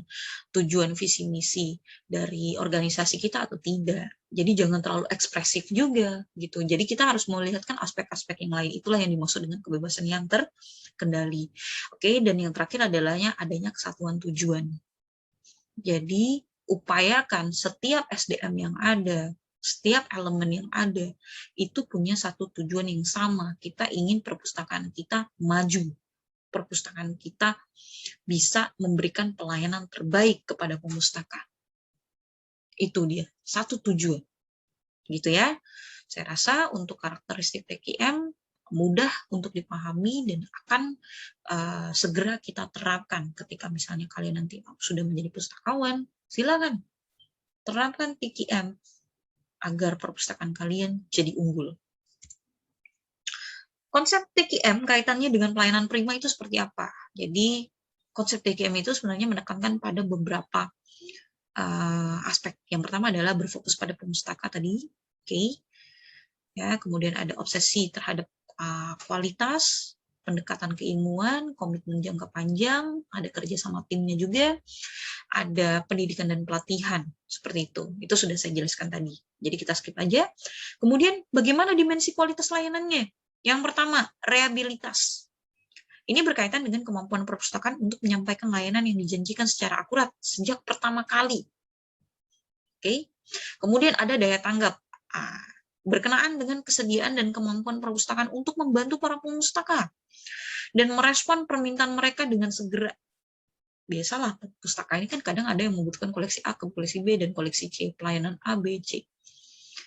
tujuan visi misi dari organisasi kita atau tidak. Jadi jangan terlalu ekspresif juga gitu. Jadi kita harus melihatkan aspek-aspek yang lain. Itulah yang dimaksud dengan kebebasan yang terkendali. Oke, dan yang terakhir adalah adanya kesatuan tujuan. Jadi upayakan setiap SDM yang ada, setiap elemen yang ada, itu punya satu tujuan yang sama. Kita ingin perpustakaan kita maju. Perpustakaan kita bisa memberikan pelayanan terbaik kepada pemustaka. Itu dia, satu tujuan. Gitu ya. Saya rasa untuk karakteristik TQM mudah untuk dipahami dan akan segera kita terapkan ketika misalnya kalian nanti sudah menjadi pustakawan. Silakan terapkan TQM agar perpustakaan kalian jadi unggul. Konsep TQM kaitannya dengan pelayanan prima itu seperti apa? Jadi konsep TQM itu sebenarnya menekankan pada beberapa aspek. Yang pertama adalah berfokus pada pemustaka tadi, oke. Ya, kemudian ada obsesi terhadap kualitas, pendekatan keilmuan, komitmen jangka panjang, ada kerja sama timnya juga, ada pendidikan dan pelatihan, seperti itu. Itu sudah saya jelaskan tadi. Jadi kita skip aja. Kemudian bagaimana dimensi kualitas layanannya? Yang pertama, rehabilitas. Ini berkaitan dengan kemampuan perpustakaan untuk menyampaikan layanan yang dijanjikan secara akurat sejak pertama kali. Oke. Kemudian ada daya tanggap. Berkenaan dengan kesediaan dan kemampuan perpustakaan untuk membantu para pemustaka dan merespon permintaan mereka dengan segera. Biasalah, pustaka ini kan kadang ada yang membutuhkan koleksi A ke koleksi B dan koleksi C, pelayanan A, B, C.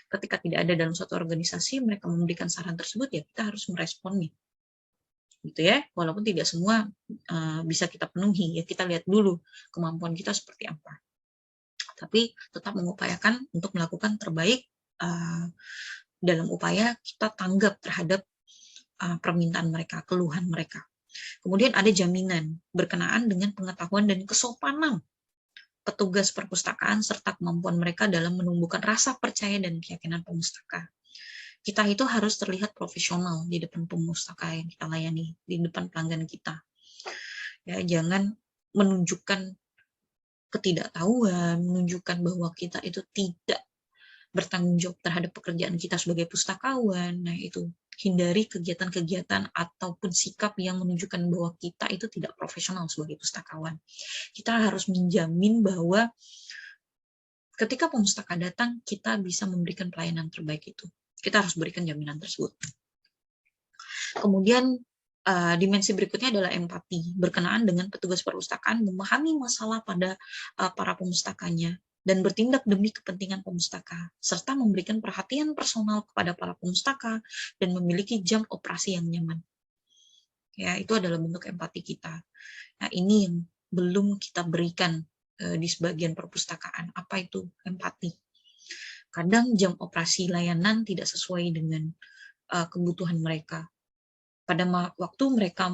Ketika tidak ada dalam suatu organisasi, mereka memberikan saran tersebut, ya kita harus meresponnya. Gitu ya, walaupun tidak semua bisa kita penuhi, ya kita lihat dulu kemampuan kita seperti apa. Tapi tetap mengupayakan untuk melakukan terbaik dalam upaya kita tanggap terhadap permintaan mereka, keluhan mereka. Kemudian ada jaminan berkenaan dengan pengetahuan dan kesopanan petugas perpustakaan serta kemampuan mereka dalam menumbuhkan rasa percaya dan keyakinan pemustaka. Kita itu harus terlihat profesional di depan pemustaka yang kita layani, di depan pelanggan kita. Ya, jangan menunjukkan ketidaktahuan, menunjukkan bahwa kita itu tidak bertanggung jawab terhadap pekerjaan kita sebagai pustakawan. Nah, itu hindari kegiatan-kegiatan ataupun sikap yang menunjukkan bahwa kita itu tidak profesional sebagai pustakawan. Kita harus menjamin bahwa ketika pemustaka datang, kita bisa memberikan pelayanan terbaik itu. Kita harus berikan jaminan tersebut. Kemudian dimensi berikutnya adalah empati, berkenaan dengan petugas perpustakaan memahami masalah pada para pemustakanya dan bertindak demi kepentingan pemustaka, serta memberikan perhatian personal kepada para pemustaka dan memiliki jam operasi yang nyaman. Ya, itu adalah bentuk empati kita. Nah, ini yang belum kita berikan di sebagian perpustakaan. Apa itu empati? Kadang jam operasi layanan tidak sesuai dengan kebutuhan mereka. Pada waktu mereka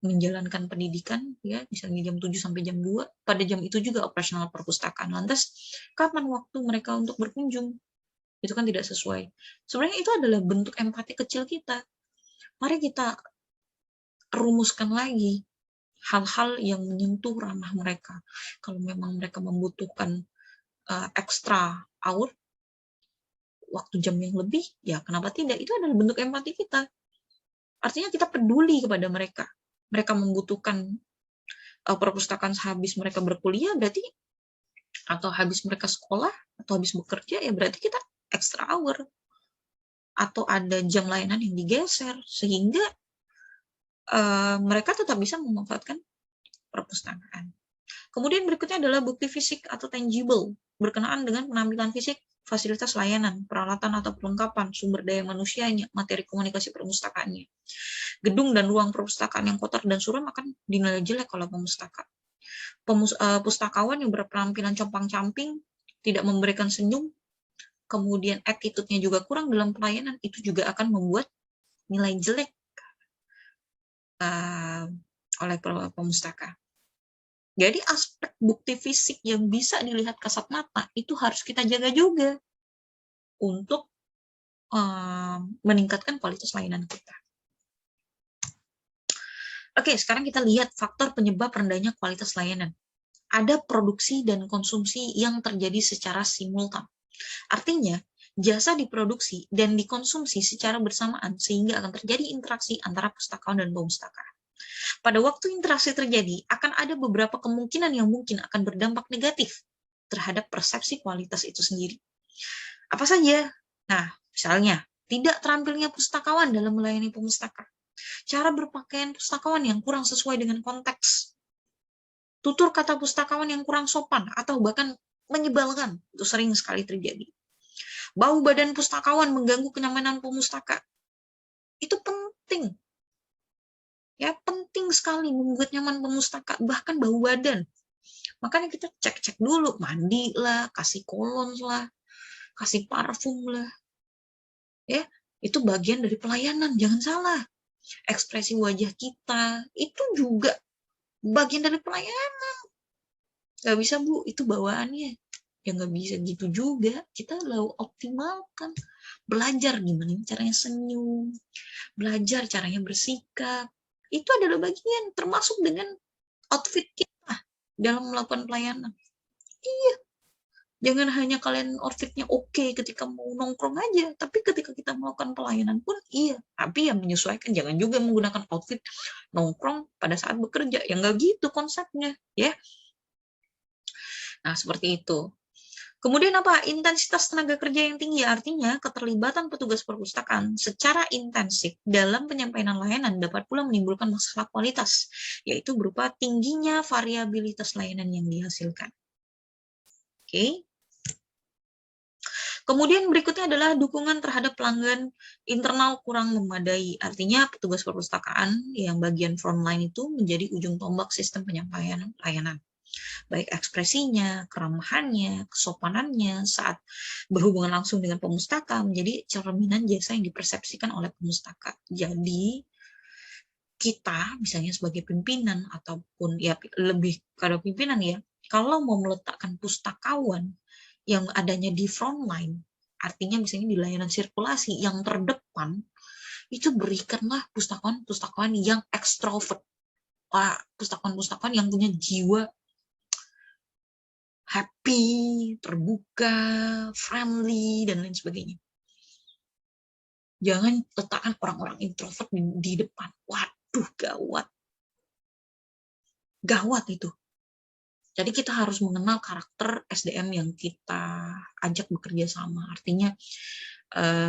menjalankan pendidikan, ya misalnya jam 7 sampai jam 2, pada jam itu juga operasional perpustakaan. Lantas, kapan waktu mereka untuk berkunjung? Itu kan tidak sesuai. Sebenarnya itu adalah bentuk empati kecil kita. Mari kita rumuskan lagi hal-hal yang menyentuh ranah mereka. Kalau memang mereka membutuhkan ekstra hour, waktu jam yang lebih, ya kenapa tidak? Itu adalah bentuk empati kita. Artinya kita peduli kepada mereka. Mereka membutuhkan perpustakaan sehabis mereka berkuliah, berarti atau habis mereka sekolah, atau habis bekerja, ya berarti kita extra hour. Atau ada jam layanan yang digeser, sehingga mereka tetap bisa memanfaatkan perpustakaan. Kemudian berikutnya adalah bukti fisik atau tangible, berkenaan dengan penampilan fisik, fasilitas layanan, peralatan atau perlengkapan, sumber daya manusianya, materi komunikasi perpustakaannya. Gedung dan ruang perpustakaan yang kotor dan suram akan dinilai jelek oleh pemustaka. Pustakawan yang berpenampilan compang-camping, tidak memberikan senyum, kemudian attitude-nya juga kurang dalam pelayanan, itu juga akan membuat nilai jelek oleh pemustaka. Jadi aspek bukti fisik yang bisa dilihat kasat mata itu harus kita jaga juga untuk meningkatkan kualitas layanan kita. Oke, sekarang kita lihat faktor penyebab rendahnya kualitas layanan. Ada produksi dan konsumsi yang terjadi secara simultan. Artinya, jasa diproduksi dan dikonsumsi secara bersamaan sehingga akan terjadi interaksi antara pustakawan dan pemustaka. Pada waktu interaksi terjadi, akan ada beberapa kemungkinan yang mungkin akan berdampak negatif terhadap persepsi kualitas itu sendiri. Apa saja? Nah, misalnya, tidak terampilnya pustakawan dalam melayani pemustaka. Cara berpakaian pustakawan yang kurang sesuai dengan konteks. Tutur kata pustakawan yang kurang sopan atau bahkan menyebalkan. Itu sering sekali terjadi. Bau badan pustakawan mengganggu kenyamanan pemustaka. Itu penting. Ya, penting sekali membuat nyaman pemustaka, bahkan bau badan. Makanya kita cek-cek dulu, mandi lah, kasih kolon lah, kasih parfum lah. Ya, Itu bagian dari pelayanan, jangan salah. Ekspresi wajah kita itu juga bagian dari pelayanan. Nggak bisa Bu, itu bawaannya. Ya nggak bisa gitu juga. Kita lalu optimalkan. Belajar gimana caranya senyum. Belajar caranya bersikap. Itu adalah bagian termasuk dengan outfit kita dalam melakukan pelayanan. Iya, jangan hanya kalian outfitnya oke ketika mau nongkrong aja, tapi ketika kita melakukan pelayanan pun iya, tapi yang menyesuaikan, jangan juga menggunakan outfit nongkrong pada saat bekerja, yang nggak gitu konsepnya, ya. Nah, seperti itu. Kemudian apa? Intensitas tenaga kerja yang tinggi, artinya keterlibatan petugas perpustakaan secara intensif dalam penyampaian layanan dapat pula menimbulkan masalah kualitas, yaitu berupa tingginya variabilitas layanan yang dihasilkan. Oke. Kemudian berikutnya adalah dukungan terhadap pelanggan internal kurang memadai. Artinya petugas perpustakaan yang bagian frontline itu menjadi ujung tombak sistem penyampaian layanan. Baik ekspresinya, keramahannya, kesopanannya saat berhubungan langsung dengan pemustaka menjadi cerminan jasa yang dipersepsikan oleh pemustaka. Jadi kita misalnya sebagai pimpinan ataupun ya lebih pada pimpinan ya, kalau mau meletakkan pustakawan yang adanya di frontline, artinya misalnya di layanan sirkulasi yang terdepan, itu berikanlah pustakawan-pustakawan yang ekstrovert, pustakawan-pustakawan yang punya jiwa happy, terbuka, friendly, dan lain sebagainya. Jangan letakkan orang-orang introvert di depan. Waduh, gawat. Gawat itu. Jadi kita harus mengenal karakter SDM yang kita ajak bekerja sama. Artinya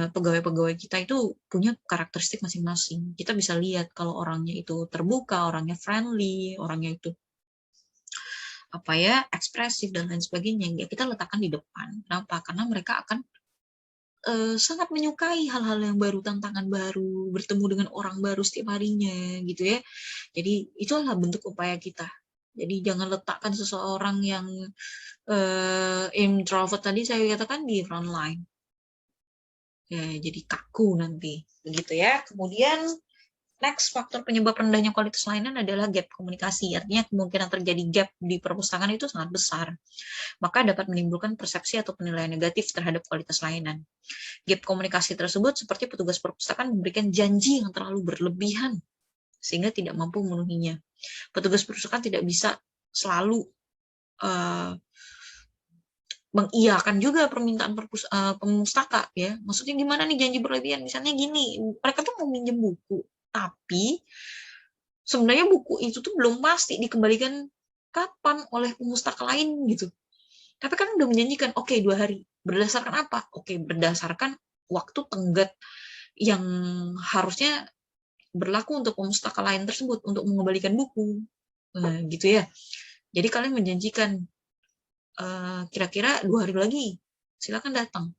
pegawai-pegawai kita itu punya karakteristik masing-masing. Kita bisa lihat kalau orangnya itu terbuka, orangnya friendly, orangnya itu ekspresif dan lain sebagainya. Ya kita letakkan di depan. Kenapa? Karena mereka akan sangat menyukai hal-hal yang baru, tantangan baru, bertemu dengan orang baru setiap harinya, gitu ya. Jadi itulah bentuk upaya kita. Jadi jangan letakkan seseorang yang introvert tadi saya katakan di front line. Ya, jadi kaku nanti, begitu ya. Kemudian next faktor penyebab rendahnya kualitas layanan adalah gap komunikasi. Artinya kemungkinan terjadi gap di perpustakaan itu sangat besar. Maka dapat menimbulkan persepsi atau penilaian negatif terhadap kualitas layanan. Gap komunikasi tersebut seperti petugas perpustakaan memberikan janji yang terlalu berlebihan sehingga tidak mampu memenuhinya. Petugas perpustakaan tidak bisa selalu mengiyakan juga permintaan pemustaka ya. Maksudnya gimana nih janji berlebihan? Misalnya gini, mereka tuh mau minjem buku, tapi sebenarnya buku itu tuh belum pasti dikembalikan kapan oleh pemustaka lain gitu. Tapi kan udah menjanjikan, oke 2 hari. Berdasarkan apa? Oke, berdasarkan waktu tenggat yang harusnya berlaku untuk pemustaka lain tersebut untuk mengembalikan buku. Nah, gitu ya. Jadi kalian menjanjikan kira-kira 2 hari lagi, silakan datang.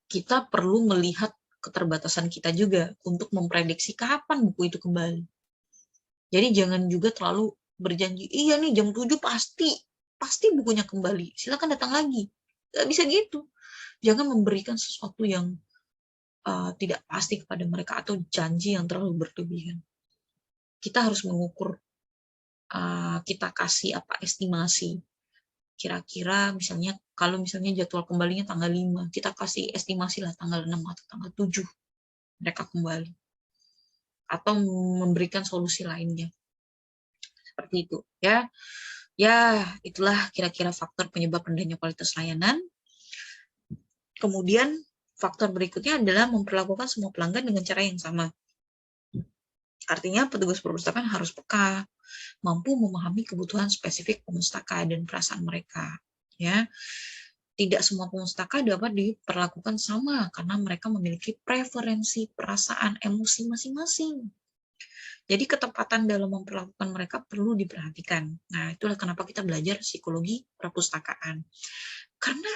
Kita perlu melihat keterbatasan kita juga untuk memprediksi kapan buku itu kembali. Jadi jangan juga terlalu berjanji, iya nih jam 7 pasti bukunya kembali, silakan datang lagi. Nggak bisa gitu. Jangan memberikan sesuatu yang tidak pasti kepada mereka atau janji yang terlalu berlebihan. Kita harus mengukur, kita kasih estimasi. Kira-kira misalnya kalau misalnya jadwal kembalinya tanggal 5, kita kasih estimasi lah tanggal 6 atau tanggal 7 mereka kembali. Atau memberikan solusi lainnya. Seperti itu ya. Ya, itulah kira-kira faktor penyebab rendahnya kualitas layanan. Kemudian faktor berikutnya adalah memperlakukan semua pelanggan dengan cara yang sama. Artinya petugas perpustakaan harus peka, mampu memahami kebutuhan spesifik pemustaka dan perasaan mereka. Ya, tidak semua pemustaka dapat diperlakukan sama karena mereka memiliki preferensi, perasaan, emosi masing-masing. Jadi ketepatan dalam memperlakukan mereka perlu diperhatikan. Nah, itulah kenapa kita belajar psikologi perpustakaan. Karena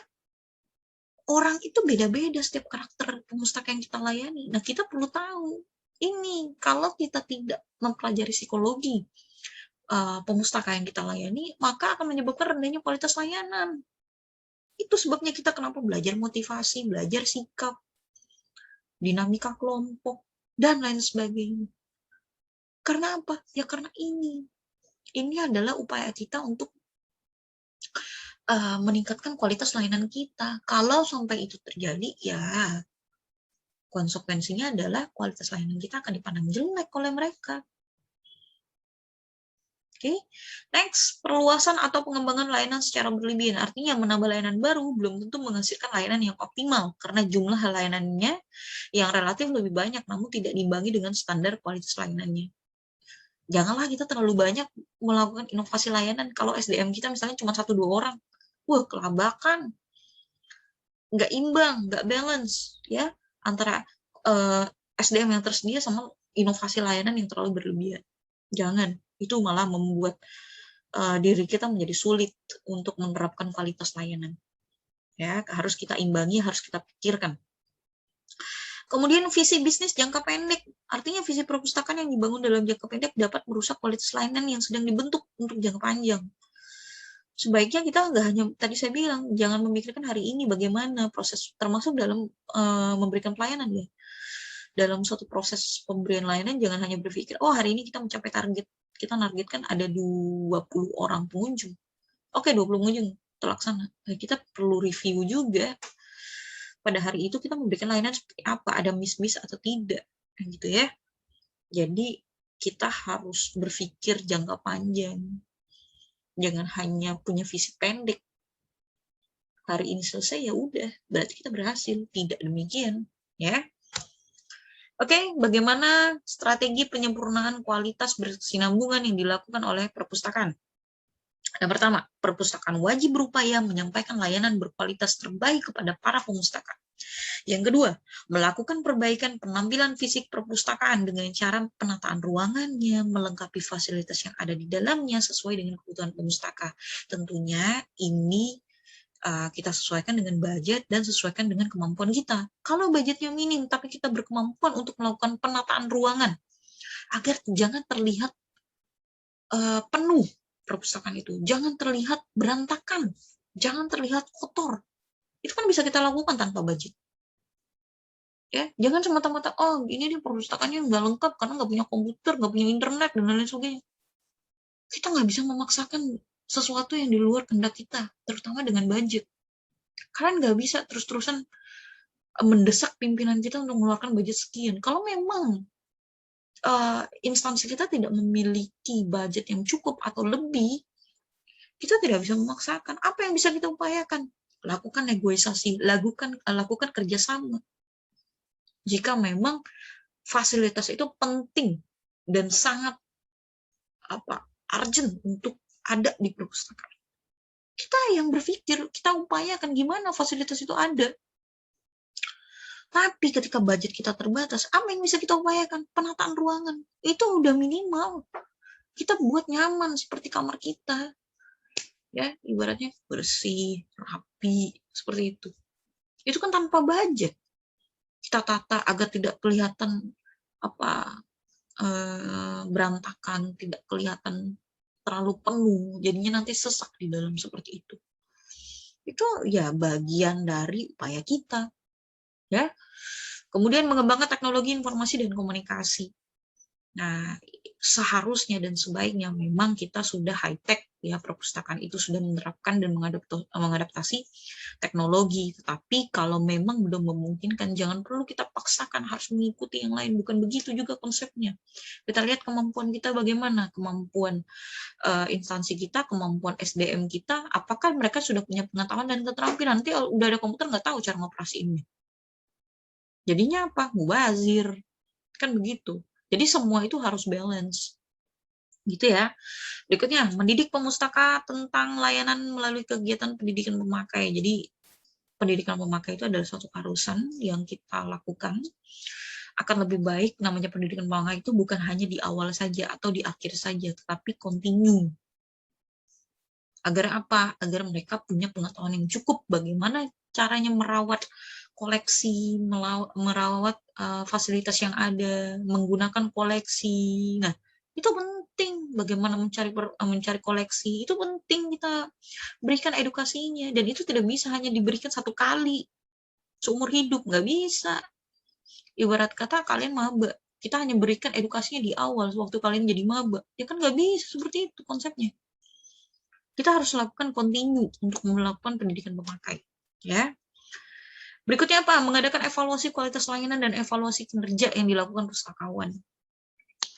orang itu beda-beda setiap karakter pemustaka yang kita layani. Nah, kita perlu tahu ini kalau kita tidak mempelajari psikologi pemustaka yang kita layani, maka akan menyebabkan rendahnya kualitas layanan. Itu sebabnya kita kenapa belajar motivasi, belajar sikap, dinamika kelompok, dan lain sebagainya. Karena apa? Ya karena ini adalah upaya kita untuk meningkatkan kualitas layanan kita. Kalau sampai itu terjadi, ya konsekuensinya adalah kualitas layanan kita akan dipandang jelek oleh mereka. Oke, next, perluasan atau pengembangan layanan secara berlebihan. Artinya menambah layanan baru belum tentu menghasilkan layanan yang optimal karena jumlah layanannya yang relatif lebih banyak namun tidak diimbangi dengan standar kualitas layanannya. Janganlah kita terlalu banyak melakukan inovasi layanan kalau SDM kita misalnya cuma 1-2 orang. Wah, kelabakan. Nggak imbang, nggak balance ya antara SDM yang tersedia sama inovasi layanan yang terlalu berlebihan. Jangan, itu malah membuat diri kita menjadi sulit untuk menerapkan kualitas layanan. Ya, harus kita imbangi, harus kita pikirkan. Kemudian visi bisnis jangka pendek, artinya visi perpustakaan yang dibangun dalam jangka pendek dapat merusak kualitas layanan yang sedang dibentuk untuk jangka panjang. Sebaiknya kita nggak hanya, tadi saya bilang, jangan memikirkan hari ini bagaimana proses, termasuk dalam memberikan pelayanan ya. Dalam suatu proses pemberian layanan, jangan hanya berpikir, oh hari ini kita mencapai target, kita targetkan ada 20 orang pengunjung. Oke, 20 pengunjung terlaksana. Nah, kita perlu review juga pada hari itu kita memberikan layanan seperti apa, ada miss atau tidak, gitu ya. Jadi kita harus berpikir jangka panjang, jangan hanya punya visi pendek. Hari ini selesai ya udah, berarti kita berhasil. Tidak demikian, ya. Oke, bagaimana strategi penyempurnaan kualitas berkesinambungan yang dilakukan oleh perpustakaan? Yang pertama, perpustakaan wajib berupaya menyampaikan layanan berkualitas terbaik kepada para pemustaka. Yang kedua, melakukan perbaikan penampilan fisik perpustakaan dengan cara penataan ruangannya, melengkapi fasilitas yang ada di dalamnya sesuai dengan kebutuhan pemustaka. Tentunya ini kita sesuaikan dengan budget dan sesuaikan dengan kemampuan kita. Kalau budgetnya minim, tapi kita berkemampuan untuk melakukan penataan ruangan, agar jangan terlihat penuh perpustakaan itu, jangan terlihat berantakan, jangan terlihat kotor. Itu kan bisa kita lakukan tanpa budget. Ya, jangan semata-mata, oh ini nih perpustakaannya nggak lengkap karena nggak punya komputer, nggak punya internet, dan lain sebagainya. Kita nggak bisa memaksakan sesuatu yang di luar kehendak kita, terutama dengan budget. Kalian nggak bisa terus-terusan mendesak pimpinan kita untuk mengeluarkan budget sekian. Kalau memang instansi kita tidak memiliki budget yang cukup atau lebih, kita tidak bisa memaksakan. Apa yang bisa kita upayakan? Lakukan negosiasi, lakukan kerjasama. Jika memang fasilitas itu penting dan sangat urgent untuk ada di perpustakaan, kita yang berpikir, kita upayakan gimana fasilitas itu ada. Tapi ketika budget kita terbatas, apa yang bisa kita upayakan? Penataan ruangan. Itu udah minimal. Kita buat nyaman seperti kamar kita. Ya, ibaratnya bersih, rapi, seperti itu. Itu kan tanpa budget. Kita tata agar tidak kelihatan berantakan, tidak kelihatan terlalu penuh, jadinya nanti sesak di dalam seperti itu. Itu ya bagian dari upaya kita. Ya. Kemudian mengembangkan teknologi informasi dan komunikasi. Nah, seharusnya dan sebaiknya memang kita sudah high-tech, ya, perpustakaan itu sudah menerapkan dan mengadaptasi teknologi. Tetapi kalau memang belum memungkinkan, jangan perlu kita paksakan harus mengikuti yang lain. Bukan begitu juga konsepnya. Kita lihat kemampuan kita bagaimana, kemampuan instansi kita, kemampuan SDM kita, apakah mereka sudah punya pengetahuan dan keterampilan. Nanti kalau udah ada komputer nggak tahu cara ngoperasiinnya. Jadinya apa? Mubazir. Kan begitu. Jadi semua itu harus balance. Gitu ya. Berikutnya, mendidik pemustaka tentang layanan melalui kegiatan pendidikan pemakai. Jadi pendidikan pemakai itu adalah suatu harusan yang kita lakukan. Akan lebih baik namanya pendidikan pemakai itu bukan hanya di awal saja atau di akhir saja, tetapi continue. Agar apa? Agar mereka punya pengetahuan yang cukup bagaimana caranya merawat koleksi, merawat fasilitas yang ada, menggunakan koleksi. Nah, itu penting penting. Bagaimana mencari koleksi, itu penting kita berikan edukasinya. Dan itu tidak bisa hanya diberikan satu kali seumur hidup, nggak bisa. Ibarat kata kalian maba, kita hanya berikan edukasinya di awal waktu kalian jadi maba. Ya kan nggak bisa seperti itu konsepnya. Kita harus lakukan continue untuk melakukan pendidikan pemakai. Ya. Berikutnya apa? Mengadakan evaluasi kualitas layanan dan evaluasi kinerja yang dilakukan pustakawan.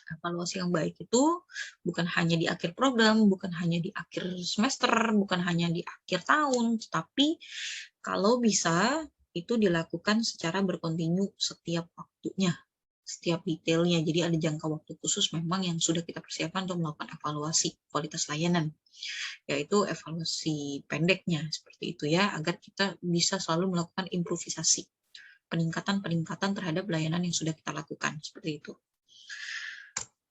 Evaluasi yang baik itu bukan hanya di akhir program, bukan hanya di akhir semester, bukan hanya di akhir tahun, tapi kalau bisa itu dilakukan secara berkontinu setiap waktunya, setiap detailnya. Jadi ada jangka waktu khusus memang yang sudah kita persiapkan untuk melakukan evaluasi kualitas layanan, yaitu evaluasi pendeknya seperti itu ya, agar kita bisa selalu melakukan improvisasi, peningkatan terhadap layanan yang sudah kita lakukan seperti itu.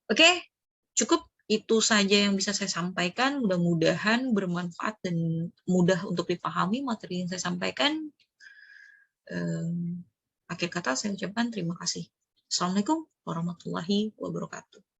Oke, cukup itu saja yang bisa saya sampaikan. Mudah-mudahan bermanfaat dan mudah untuk dipahami materi yang saya sampaikan. Akhir kata saya ucapkan terima kasih. Assalamualaikum warahmatullahi wabarakatuh.